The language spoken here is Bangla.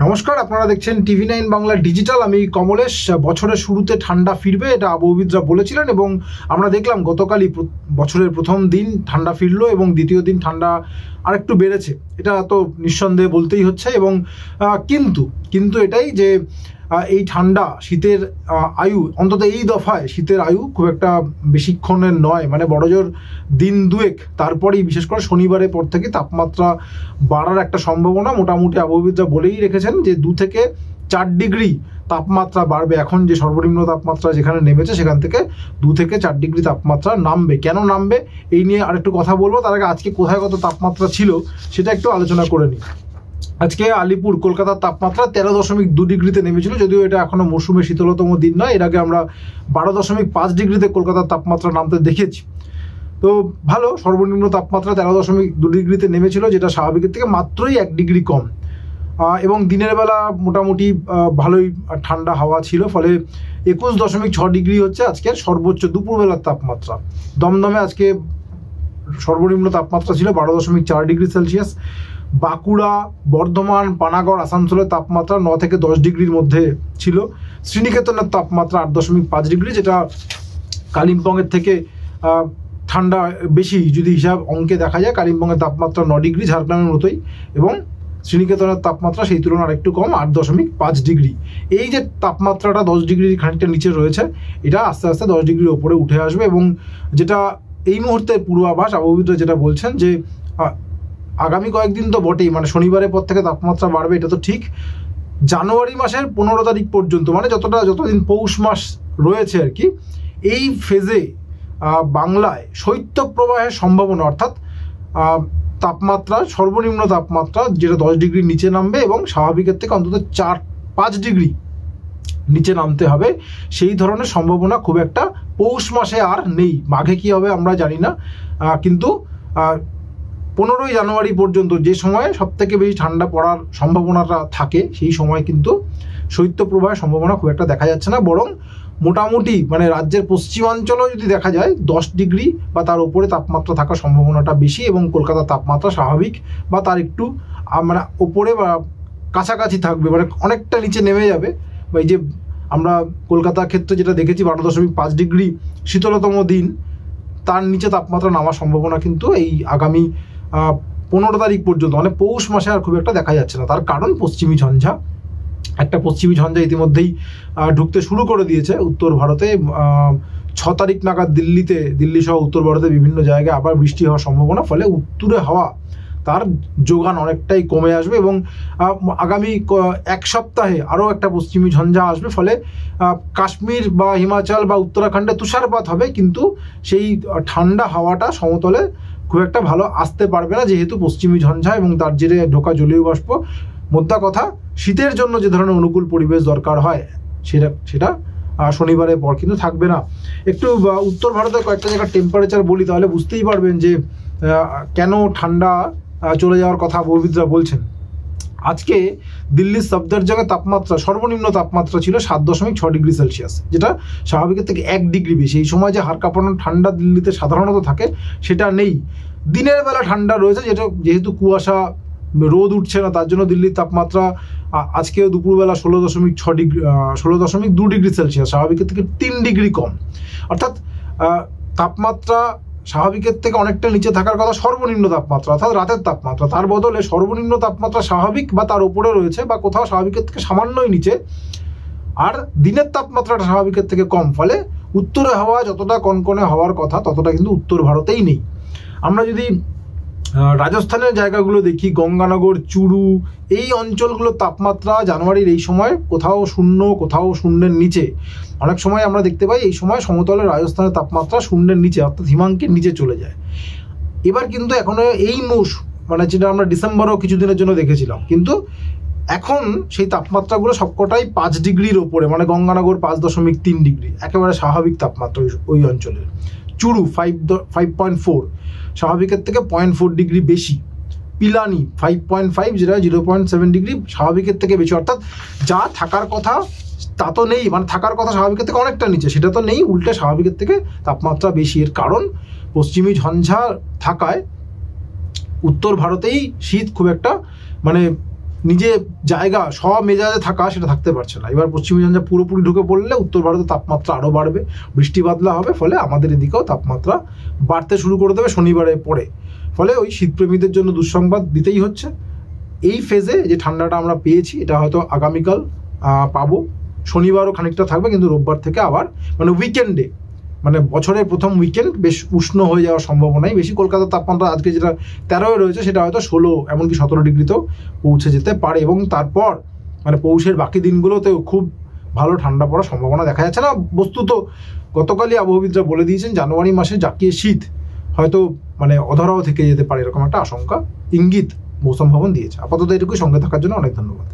নমস্কার, আপনারা দেখছেন TV9 বাংলা ডিজিটাল। আমি কমলেশ। বছরের শুরুতে ঠান্ডা ফিরবে এটা আবহাওয়াবিদরা বলেছিলেন এবং আমরা দেখলাম গতকালই বছরের প্রথম দিন ঠান্ডা ফিরলো এবং দ্বিতীয় দিন ঠান্ডা আরেকটু বেড়েছে, এটা তো নিঃসন্দেহে বলতেই হচ্ছে। এবং কিন্তু এটাই যে এই ঠান্ডা শীতের আয়ু, অন্তত এই দফায় শীতের আয়ু খুব একটা বেশিক্ষণের নয়, মানে বড়জোর দিন দুয়েক, তারপরেই বিশেষ করে শনিবারের পর থেকে তাপমাত্রা বাড়ার একটা সম্ভাবনা মোটামুটি আবহাওয়াবিদরা বলেই রেখেছেন যে 2 থেকে 4 ডিগ্রি তাপমাত্রা বাড়বে। এখন যে সর্বনিম্ন তাপমাত্রা যেখানে নেমেছে সেখান থেকে 2 থেকে 4 ডিগ্রি তাপমাত্রা নামবে। কেন নামবে এই নিয়ে আরেকটু কথা বলবো, তার আগে আজকে কোথায় কত তাপমাত্রা ছিল সেটা একটু আলোচনা করে নিই। আজকে আলিপুর কলকাতার তাপমাত্রা 13.2 ডিগ্রিতে নেমেছিল, যদিও এটা এখনো মৌসুমের শীতলতম দিন নয়। এর আগে আমরা 12.5 ডিগ্রিতে কলকাতার তাপমাত্রা নামতে দেখেছি। তো ভালো, সর্বনিম্ন তাপমাত্রা 13.2 ডিগ্রিতে নেমেছিল, যেটা স্বাভাবিকের থেকে মাত্রই 1 ডিগ্রি কম। এবং দিনের বেলা মোটামুটি ভালোই ঠান্ডা হাওয়া ছিল, ফলে 21.6 ডিগ্রি হচ্ছে আজকের সর্বোচ্চ দুপুরবেলার তাপমাত্রা। দমদমে আজকে সর্বনিম্ন তাপমাত্রা ছিল 12.4 ডিগ্রি সেলসিয়াস। বাঁকুড়া, বর্ধমান, পানাগড়, আসানসোলের তাপমাত্রা 9 থেকে 10 ডিগ্রির মধ্যে ছিল। শ্রীনিকেতনের তাপমাত্রা 8.5 ডিগ্রি, যেটা কালিম্পংয়ের থেকে ঠান্ডা বেশি যদি হিসাব অঙ্কে দেখা যায়। কালিম্পংয়ের তাপমাত্রা 9 ডিগ্রি, ঝাড়গ্রামের মতোই, এবং শ্রীনিকেতনের তাপমাত্রা সেই তুলনায় আরেকটু কম, 8.5 ডিগ্রি। এই যে তাপমাত্রাটা 10 ডিগ্রির খানিকটা নিচে রয়েছে, এটা আস্তে আস্তে 10 ডিগ্রির ওপরে উঠে আসবে। এবং যেটা এই মুহূর্তের পূর্বাভাস আবহাওয়াবিদরা যেটা বলছেন যে আগামী কয়েকদিন তো বটেই, মানে শনিবারের পর থেকে তাপমাত্রা বাড়বে, এটা তো ঠিক। জানুয়ারি মাসের 15 তারিখ পর্যন্ত, মানে যতদিন পৌষ মাস রয়েছে আর কি, এই ফেজে বাংলায় শৈত্যপ্রবাহের সম্ভাবনা, অর্থাৎ তাপমাত্রা, সর্বনিম্ন তাপমাত্রা যেটা 10 ডিগ্রির নিচে নামবে এবং স্বাভাবিকের থেকে অন্তত 4-5 ডিগ্রি নিচে নামতে হবে, সেই ধরনের সম্ভাবনা খুব একটা পৌষ মাসে আর নেই। মাঘে কি হবে আমরা জানি না, কিন্তু 15 জানুয়ারি পর্যন্ত যে সময়ে সবথেকে বেশি ঠান্ডা পড়ার সম্ভাবনাটা থাকে, সেই সময় কিন্তু শৈত্যপ্রবাহের সম্ভাবনা খুব একটা দেখা যাচ্ছে না। বরং মোটামুটি মানে রাজ্যের পশ্চিমাঞ্চলেও যদি দেখা যায় 10 ডিগ্রি বা তার উপরে তাপমাত্রা থাকার সম্ভাবনাটা বেশি, এবং কলকাতার তাপমাত্রা স্বাভাবিক বা তার একটু মানে ওপরে বা কাছাকাছি থাকবে, মানে অনেকটা নিচে নেমে যাবে। এই যে আমরা কলকাতার ক্ষেত্রে যেটা দেখেছি 12.5 ডিগ্রি শীতলতম দিন, তার নিচে তাপমাত্রা নামার সম্ভাবনা কিন্তু এই আগামী 15 তারিখ পর্যন্ত, মানে পৌষ মাসে আর খুব একটা দেখা যাচ্ছে না। তার কারণ পশ্চিমী ঝঞ্ঝা, একটা পশ্চিমী ঝঞ্ঝা ইতিমধ্যেই ঢুকতে শুরু করে দিয়েছে উত্তর ভারতে। 6 তারিখ নাগাদ দিল্লি সহ উত্তর ভারতে বিভিন্ন জায়গায় আবার বৃষ্টি হওয়ার সম্ভাবনা, ফলে উত্তরে হাওয়া তার যোগান অনেকটাই কমে আসবে। এবং আগামী 1 সপ্তাহে আরও একটা পশ্চিমী ঝঞ্ঝা আসবে, ফলে কাশ্মীর বা হিমাচল বা উত্তরাখণ্ডে তুষারপাত হবে, কিন্তু সেই ঠান্ডা হাওয়াটা সমতলে খুব একটা ভালো আসতে পারবে না, যেহেতু পশ্চিমী ঝঞ্ঝা এবং তার জেরে ঢোকা জলীয় বাষ্প। মোদ্দা কথা, শীতের জন্য যে ধরনের অনুকূল পরিবেশ দরকার হয় সেটা শনিবারের পর কিন্তু থাকবে না। একটু উত্তর ভারতের কয়েকটা জায়গার টেম্পারেচার বলি, তাহলে বুঝতেই পারবেন যে কেন ঠান্ডা চলে যাওয়ার কথা আবহাওয়াবিদরা বলছেন। আজকে দিল্লির সফদরজংয়ে তাপমাত্রা, সর্বনিম্ন তাপমাত্রা ছিল 7.6 ডিগ্রি সেলসিয়াস, যেটা স্বাভাবিকের থেকে 1 ডিগ্রি বেশি। এই সময় যে হাড় কাঁপানো ঠান্ডা দিল্লিতে সাধারণত থাকে সেটা নেই। দিনের বেলা ঠান্ডা রয়েছে, যেহেতু কুয়াশা, রোদ উঠছে না, তার জন্য দিল্লির তাপমাত্রা আজকেও দুপুরবেলা 16.2 ডিগ্রি সেলসিয়াস, স্বাভাবিকের থেকে 3 ডিগ্রি কম। অর্থাৎ তাপমাত্রা স্বাভাবিকের থেকে অনেকটা নিচে থাকার কথা সর্বনিম্ন তাপমাত্রা, অর্থাৎ রাতের তাপমাত্রা, তার বদলে সর্বনিম্ন তাপমাত্রা স্বাভাবিক বা তার উপরে রয়েছে, বা কোথাও স্বাভাবিকের থেকে সামান্যই নিচে, আর দিনের তাপমাত্রাটা স্বাভাবিকের থেকে কম। ফলে উত্তরে হাওয়া যতটা কনকনে হওয়ার কথা ততটা কিন্তু উত্তর ভারতেই নেই। আমরা যদি রাজস্থানের জায়গাগুলো দেখি, গঙ্গানগর, চুরু, এই অঞ্চলগুলোর তাপমাত্রা জানুয়ারির এই সময় কোথাও 0, কোথাও 0-এর নিচে। অনেক সময় আমরা দেখতে পাই এই সময় সমতলের রাজস্থানের তাপমাত্রা 0-এর নিচে, অর্থাৎ হিমাঙ্কের নিচে চলে যায়। এবার কিন্তু এখনো এই মানে যেটা আমরা ডিসেম্বরেও কিছুদিনের জন্য দেখেছিলাম, কিন্তু এখন সেই তাপমাত্রাগুলো সবকটাই 5 ডিগ্রির ওপরে, মানে গঙ্গানগর 5.3 ডিগ্রি, একেবারে স্বাভাবিক তাপমাত্রা ওই অঞ্চলের। চুরু 5.4, স্বাভাবিকের থেকে 0.4 ডিগ্রি বেশি। পিলানি 5.5, যেটা 0.7 ডিগ্রি স্বাভাবিকের থেকে বেশি। অর্থাৎ যা থাকার কথা তা তো নেই, মানে থাকার কথা স্বাভাবিকের থেকে অনেকটা নিচে, সেটা তো নেই, উল্টে স্বাভাবিকের থেকে তাপমাত্রা বেশি। এর কারণ পশ্চিমী ঝঞ্ঝা থাকায় উত্তর ভারতেই শীত খুব একটা মানে নিজে জায়গা মেজাজে থাকা সেটা থাকতে পারছে না। এবার পশ্চিমী ঝঞ্ঝা পুরোপুরি ঢুকে পড়লে উত্তর ভারতে তাপমাত্রা আরও বাড়বে, বৃষ্টি বাদলা হবে, ফলে আমাদের এদিকেও তাপমাত্রা বাড়তে শুরু করে দেবে শনিবারের পরে। ফলে ওই শীতপ্রেমীদের জন্য দুঃসংবাদ দিতেই হচ্ছে। এই ফেজে যে ঠান্ডাটা আমরা পেয়েছি এটা হয়তো আগামীকাল পাবো, শনিবারও খানিকটা থাকবে, কিন্তু রোববার থেকে আবার মানে উইকেন্ডে, মানে বছরের প্রথম উইকেন্ড বেশ উষ্ণ হয়ে যাওয়ার সম্ভাবনাই বেশি। কলকাতার তাপমাত্রা আজকে যেটা 13 রয়েছে সেটা হয়তো 16 এমনকি 17 ডিগ্রিতেও পৌঁছে যেতে পারে, এবং তারপর মানে পৌষের বাকি দিনগুলোতেও খুব ভালো ঠান্ডা পড়ার সম্ভাবনা দেখা যাচ্ছে না। বস্তুত গতকালই আবহাওয়াবিদরা বলে দিয়েছেন জানুয়ারি মাসে জাকিয়ে শীত হয়তো মানে অধরাও থেকে যেতে পারে, এরকম একটা আশঙ্কা ইঙ্গিত মৌসুম ভবন দিয়েছে। আপাতত এটুকুই, সঙ্গে থাকার জন্য অনেক ধন্যবাদ।